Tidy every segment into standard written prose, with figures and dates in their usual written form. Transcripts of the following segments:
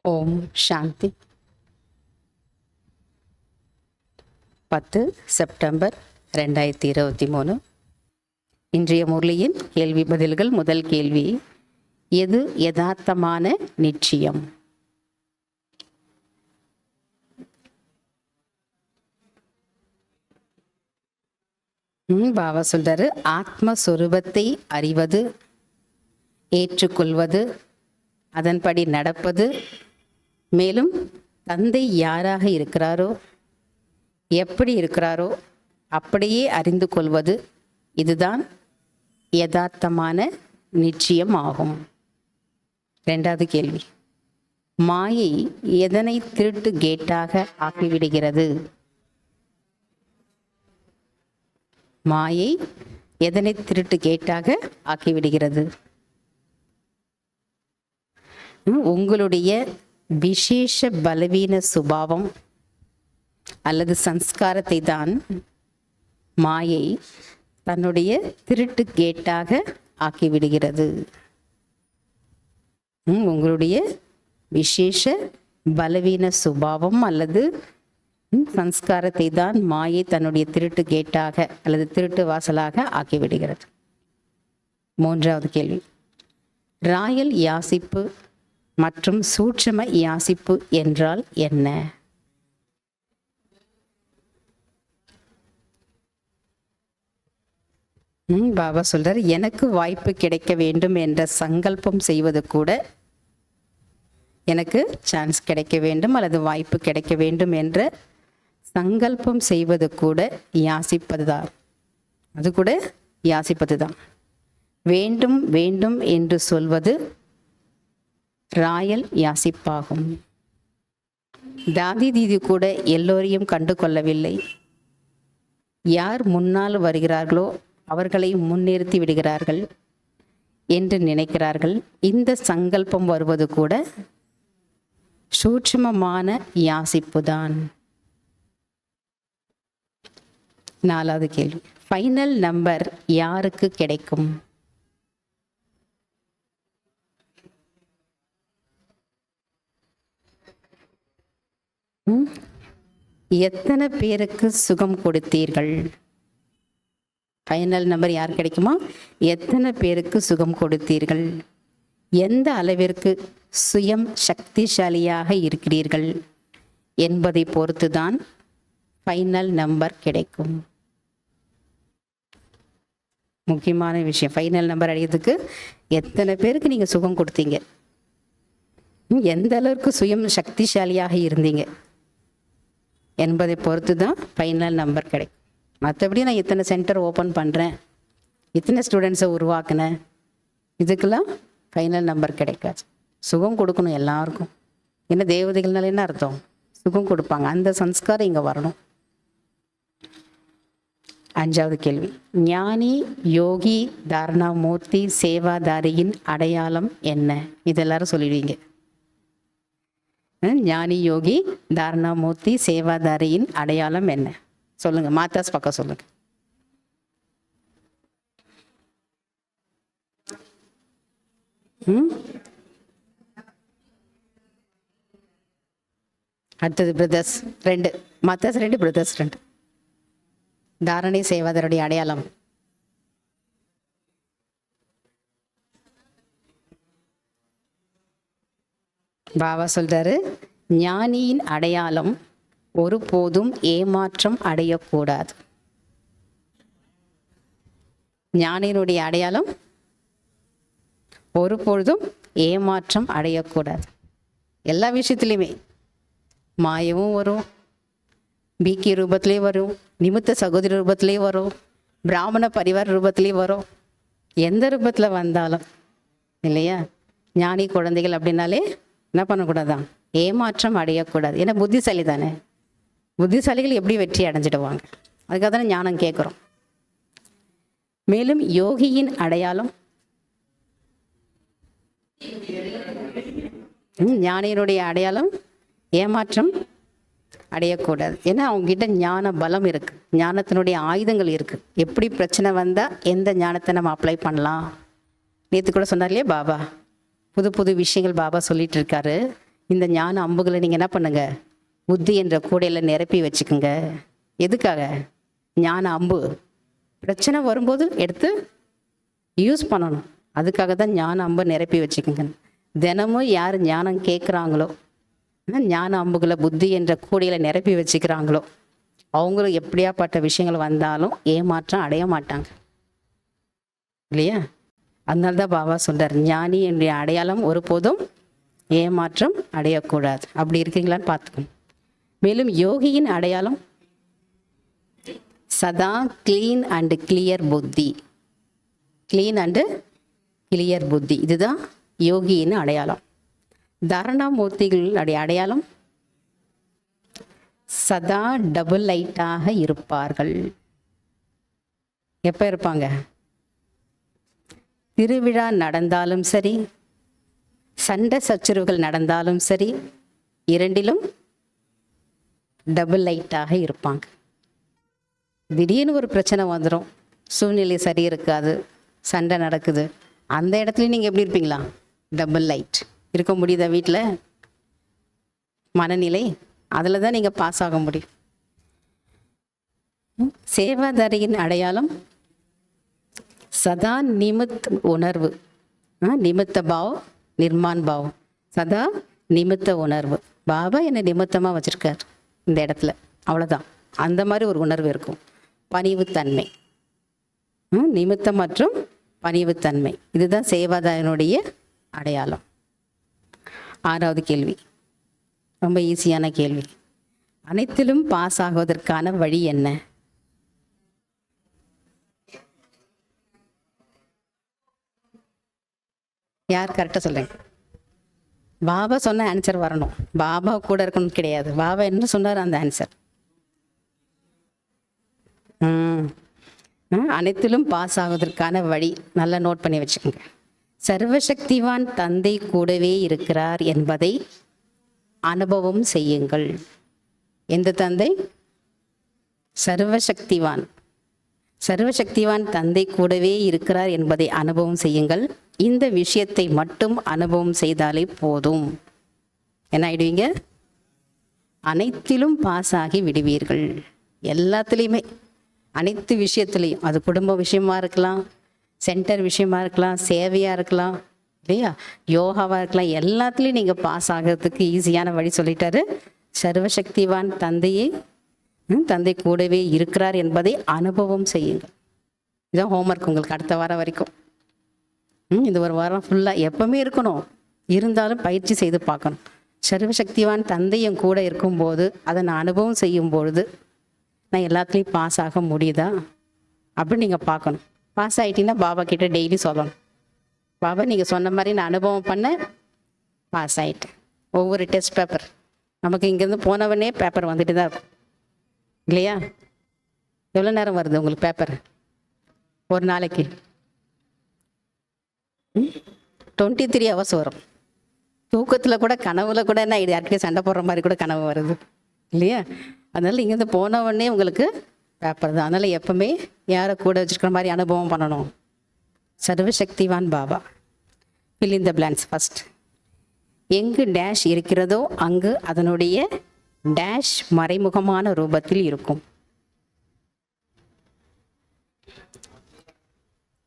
ஓம் சாந்தி. 10 September 2023. இன்றைய முரளியின் கேள்வி பதில்கள். முதல் கேள்வி, எது யதார்த்தமான நிச்சயம்? பாபா சொல்றாரு, ஆத்மஸ்வரூபத்தை அறிவது, ஏற்றுக்கொள்வது, அதன்படி நடப்பது, மேலும் தந்தை யாராக இருக்கிறாரோ, எப்படி இருக்கிறாரோ அப்படியே அறிந்து கொள்வது, இதுதான் யதார்த்தமான நிச்சயம் ஆகும். இரண்டாவது கேள்வி, மாயை எதனை திருட்டு கேட்டாக ஆக்கிவிடுகிறது? மாயை எதனை திருட்டு கேட்டாக ஆக்கிவிடுகிறது? உங்களுடைய விசேஷ பலவீன சுபாவம் அல்லது சம்ஸ்காரத்தை தான் மாயை தன்னுடைய திருட்டு கேட்டாக ஆக்கிவிடுகிறது. உங்களுடைய விசேஷ பலவீன சுபாவம் அல்லது சம்ஸ்காரத்தை தான் மாயை தன்னுடைய திருட்டு கேட்டாக அல்லது திருட்டு வாசலாக ஆக்கிவிடுகிறது. மூன்றாவது கேள்வி, ராயல் யாசிப்பு மற்றும் சூட்சும யாசிப்பு என்றால் என்ன? பாபா சொல்றார், எனக்கு வாய்ப்பு கிடைக்க வேண்டும் என்ற சங்கல்பம் செய்வது கூட, எனக்கு சான்ஸ் கிடைக்க வேண்டும் அல்லது வாய்ப்பு கிடைக்க வேண்டும் என்ற சங்கல்பம் செய்வது கூட யாசிப்பது தான். அது கூட யாசிப்பது தான். வேண்டும் வேண்டும் என்று சொல்வது ராயல் யாசிப்பாகும். தாதி தீதி கூட எல்லோரையும் கண்டு கொள்ளவில்லை. யார் முன்னால் வருகிறார்களோ அவர்களை முன்னிறுத்தி விடுகிறார்கள் என்று நினைக்கிறார்கள். இந்த சங்கல்பம் வருவது கூட சூட்சுமமான யாசிப்புதான். நாலாவது கேள்வி, ஃபைனல் நம்பர் யாருக்கு கிடைக்கும்? எத்தனை பேருக்கு சுகம் கொடுத்தீர்கள்? ஃபைனல் நம்பர் யார் கிடைக்குமா? எத்தனை பேருக்கு சுகம் கொடுத்தீர்கள்? எந்த அளவிற்கு சுயம் சக்திசாலியாக இருக்கிறீர்கள் என்பதை பொறுத்து தான் ஃபைனல் நம்பர் கிடைக்கும். முக்கியமான விஷயம், ஃபைனல் நம்பர் அடையிறதுக்கு எத்தனை பேருக்கு நீங்கள் சுகம் கொடுத்தீங்க, எந்த அளவுக்கு சுயம் சக்திசாலியாக இருந்தீங்க என்பதை பொறுத்து தான் ஃபைனல் நம்பர் கிடைக்கும். மற்றபடி நான் இத்தனை சென்டர் ஓப்பன் பண்ணுறேன், இத்தனை ஸ்டூடெண்ட்ஸை உருவாக்குனேன், இதுக்கெல்லாம் ஃபைனல் நம்பர் கிடைக்காது. சுகம் கொடுக்கணும் எல்லாருக்கும். என்ன தேவதைகள்னால என்ன அர்த்தம்? சுகம் கொடுப்பாங்க. அந்த சம்ஸ்காரம் இங்கே வரணும். அஞ்சாவது கேள்வி, ஞானி யோகி தாரணா மூர்த்தி சேவாதாரியின் அடையாளம் என்ன? இது எல்லாரும் சொல்லிடுவீங்க. ஞானி யோகி தாரணா மூர்த்தி சேவாதாரியின் அடையாளம் என்ன? சொல்லுங்க, மாதாஸ் பக்கம் சொல்லுங்க. அடுத்தது பிரதர்ஸ் 2, மாதாஸ் 2, பிரதர்ஸ் 2. தாரணை சேவாதாருடைய அடையாளம் பாபா சொல்றாரு, ஞானியின் அடையாளம் ஒருபோதும் ஏமாற்றம் அடையக்கூடாது. ஞானியினுடைய அடையாளம் ஒருபொழுதும் ஏமாற்றம் அடையக்கூடாது. எல்லா விஷயத்துலையுமே மாயமும் வரும், பீக்கி ரூபத்திலேயும் வரும், நிமித்த சகோதரி ரூபத்திலேயும் வரும், பிராமண பரிவார ரூபத்திலேயும் வரும். எந்த ரூபத்தில் வந்தாலும் இல்லையா, ஞானி குழந்தைகள் அப்படின்னாலே என்ன பண்ணக்கூடாதான்? ஏமாற்றம் அடையக்கூடாது. ஏன்னா புத்திசாலி தானே. புத்திசாலிகள் எப்படி வெற்றி அடைஞ்சிடுவாங்க? அதுக்காக தானே ஞானம் கேட்குறோம். மேலும் யோகியின் அடையாளம், ஞானியினுடைய அடையாளம் ஏமாற்றம் அடையக்கூடாது. ஏன்னா அவங்ககிட்ட ஞான பலம் இருக்கு, ஞானத்தினுடைய ஆயுதங்கள் இருக்கு. எப்படி பிரச்சனை வந்தால் எந்த ஞானத்தை நம்ம அப்ளை பண்ணலாம்? நேற்று கூட சொன்னார் இல்லையா பாபா, புது புது விஷயங்கள் பாபா சொல்லிட்டு இருக்காரு. இந்த ஞான அம்புகளை நீங்கள் என்ன பண்ணுங்க, புத்தி என்ற கூடையில் நிரப்பி வச்சுக்கோங்க. எதுக்காக? ஞான அம்பு பிரச்சனை வரும்போது எடுத்து யூஸ் பண்ணணும். அதுக்காக தான் ஞான அம்பு நிரப்பி வச்சுக்கோங்க. தினமும் யார் ஞானம் கேட்குறாங்களோ, ஞான அம்புகளை புத்தி என்ற கூடையில் நிரப்பி வச்சுக்கிறாங்களோ, அவங்களும் எப்படியாப்பட்ட விஷயங்கள் வந்தாலும் ஏமாற்றம் அடைய மாட்டாங்க இல்லையா? அதனால தான் பாபா சொல்றார், ஞானி என்ற அடையாளம் ஒருபோதும் ஏமாற்றம் அடையக்கூடாது. அப்படி இருக்கீங்களான்னு பார்த்துக்கணும். மேலும் யோகியின் அடையாளம் சதா கிளீன் அண்ட் கிளியர் புத்தி. கிளீன் அண்டு கிளியர் புத்தி, இதுதான் யோகியின் அடையாளம். தரணாமூர்த்திகளுடைய அடையாளம் சதா டபுள் லைட்டாக இருப்பார்கள். எப்போ இருப்பாங்க? திருவிழா நடந்தாலும் சரி, சண்டை சச்சரவுகள் நடந்தாலும் சரி, இரண்டிலும் டபுள் லைட்டாக இருப்பாங்க. திடீர்னு ஒரு பிரச்சனை வந்துடும், சூழ்நிலை சரி இருக்காது, சண்டை நடக்குது, அந்த இடத்துல நீங்கள் எப்படி இருப்பீங்களா? Double light. இருக்க முடியுதா வீட்டில்? மனநிலை அதில் தான் நீங்கள் பாஸ் ஆக முடியும். சேவாதாரியின் அடையாளம் சதா நிமித் உணர்வு. நிமித்த பாவம், நிர்மான் பாவம், சதா நிமித்த உணர்வு. பாபா என்னை நிமித்தமாக வச்சுருக்கார் இந்த இடத்துல, அவ்வளோதான். அந்த மாதிரி ஒரு உணர்வு இருக்கும். பணிவுத்தன்மை, நிமித்தம் மற்றும் பணிவுத்தன்மை, இதுதான் சேவாதாரனுடைய அடையாளம். 6வது கேள்வி ரொம்ப ஈஸியான கேள்வி. அனைத்திலும் பாஸ் ஆகுவதற்கான வழி என்ன? யார் கரெக்டாக சொல்றீங்க? பாபா சொன்ன ஆன்சர் வரணும். பாபா கூட இருக்கணும் கிடையாது. பாபா என்ன சொன்னார் அந்த ஆன்சர். அனைத்திலும் பாஸ் ஆகுவதற்கான வழி நல்லா நோட் பண்ணி வச்சுக்கோங்க. சர்வசக்திவான் தந்தை கூடவே இருக்கிறார் என்பதை அனுபவம் செய்யுங்கள். எந்த தந்தை? சர்வசக்திவான். சர்வசக்திவான் தந்தை கூடவே இருக்கிறார் என்பதை அனுபவம் செய்யுங்கள். இந்த விஷயத்தை மட்டும் அனுபவம் செய்தாலே போதும். என்ன ஆயிடுவீங்க? அனைத்திலும் பாஸ் ஆகி விடுவீர்கள். எல்லாத்துலேயுமே, அனைத்து விஷயத்துலையும். அது குடும்ப விஷயமா இருக்கலாம், சென்டர் விஷயமா இருக்கலாம், சேவையாக இருக்கலாம் இல்லையா, யோகாவாக இருக்கலாம். எல்லாத்துலேயும் நீங்கள் பாஸ் ஆகிறதுக்கு ஈஸியான வழி சொல்லிட்டாரு. சர்வசக்திவான் தந்தை கூடவே இருக்கிறார் என்பதை அனுபவம் செய்யுங்கள். இதுதான் ஹோம்ஒர்க் உங்களுக்கு அடுத்த வாரம் வரைக்கும். இது ஒரு வாரம் ஃபுல்லாக எப்பவுமே இருக்கணும். இருந்தாலும் பயிற்சி செய்து பார்க்கணும். சர்வசக்திவான் தந்தையும் கூட இருக்கும்போது, அதை நான் அனுபவம் செய்யும் பொழுது நான் எல்லாத்துலேயும் பாஸ் ஆக முடியுதா அப்படின்னு நீங்கள் பார்க்கணும். பாஸ் ஆகிட்டீங்கன்னா பாபா கிட்ட டெய்லி சொல்லணும், பாபா நீங்கள் சொன்ன மாதிரி நான் அனுபவம் பண்ண பாஸ் ஆகிட்டேன். ஒவ்வொரு டெஸ்ட் பேப்பர் நமக்கு இங்கேருந்து போனவனே பேப்பர் வந்துட்டு தான் இருக்கும் இல்லையா? எவ்வளோ நேரம் வருது உங்களுக்கு பேப்பர் ஒரு நாளைக்கு? 23 hours வரும். தூக்கத்தில் கூட, கனவுல கூட என்ன இது யார்கிட்டயும் சண்டை போடுற மாதிரி கூட கனவு வருது இல்லையா? அதனால இங்கேருந்து போனவொடனே உங்களுக்கு பேப்பர் தான். அதனால் எப்பவுமே யாரை கூட வச்சுருக்கிற மாதிரி அனுபவம் பண்ணணும். சர்வசக்திவான் Baba. fill in the blanks first. எங்கு டேஷ் இருக்கிறதோ அங்கு அதனுடைய டேஷ் மறைமுகமான ரூபத்தில் இருக்கும்.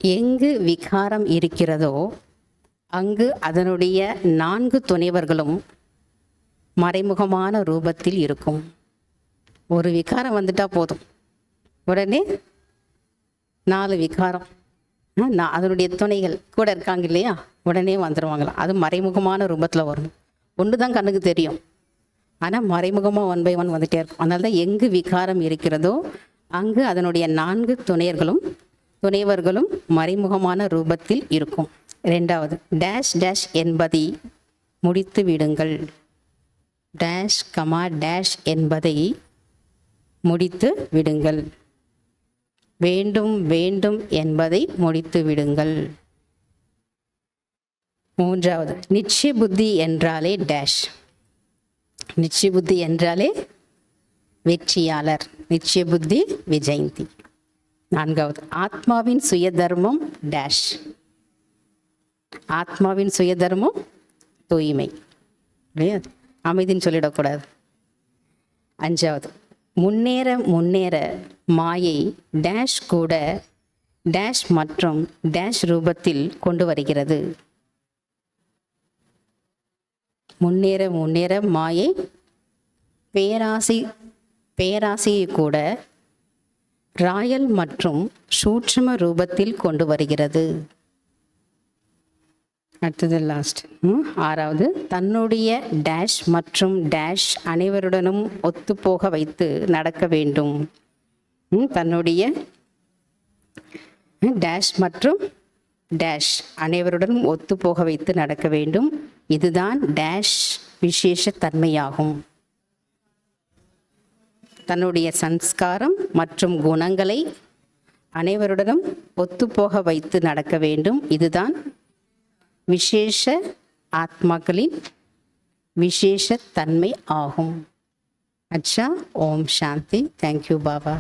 எங்கு விகாரம் இருக்கிறதோ அங்கு அதனுடைய 4 துணைவர்களும் மறைமுகமான ரூபத்தில் இருக்கும். ஒரு விகாரம் வந்துட்டா போதும், உடனே 4 விகாரம் அதனுடைய துணைகள் கூட இருக்காங்க இல்லையா, உடனே வந்துடுவாங்களாம். அது மறைமுகமான ரூபத்தில் வரும். ஒன்று தான் கண்ணுக்கு தெரியும், ஆனால் மறைமுகமாக 1 by 1 வந்துட்டே இருக்கும். அதனால தான் எங்கு விகாரம் இருக்கிறதோ அங்கு அதனுடைய 4 துணைவர்களும் மறைமுகமான ரூபத்தில் இருக்கும். 2வது, டேஷ் டேஷ் என்பதை முடித்து விடுங்கள். டேஷ் கமா டேஷ் என்பதை முடித்து விடுங்கள். வேண்டும் வேண்டும் என்பதை முடித்து விடுங்கள். 3வது, நிச்சய புத்தி என்றாலே டேஷ். நிச்சய புத்தி என்றாலே வெற்றியாளர். நிச்சய புத்தி விஜயந்தி. 4வது, ஆத்மாவின் சுயதர்மம் டேஷ். ஆத்மாவின் சுயதர்மம் தூய்மை. இல்லையா? அமைதின்னு சொல்லிடக்கூடாது. 5வது, முன்னேற முன்னேற மாயை டேஷ் கூட டேஷ் மற்றும் டேஷ் ரூபத்தில் கொண்டு வருகிறது. முன்னேற முன்னேற மாயை பேராசையை கூட ராயல் மற்றும் சூட்சும ரூபத்தில் கொண்டு வருகிறது. அடுத்தது லாஸ்ட் 6வது, தன்னுடைய டேஷ் மற்றும் டேஷ் அனைவருடனும் ஒத்துப்போக வைத்து நடக்க வேண்டும். தன்னுடைய டேஷ் மற்றும் டேஷ் அனைவருடனும் ஒத்துப்போக வைத்து நடக்க வேண்டும். இதுதான் டேஷ் விசேஷ தன்மையாகும். தன்னுடைய சன்ஸ்காரம் மற்றும் குணங்களை அனைவருடனும் ஒத்துப்போக வைத்து நடக்க வேண்டும். இதுதான் விசேஷ ஆத்மாக்களின் விசேஷ தன்மை ஆகும். அச்சா, ஓம் சாந்தி. தேங்க்யூ பாபா.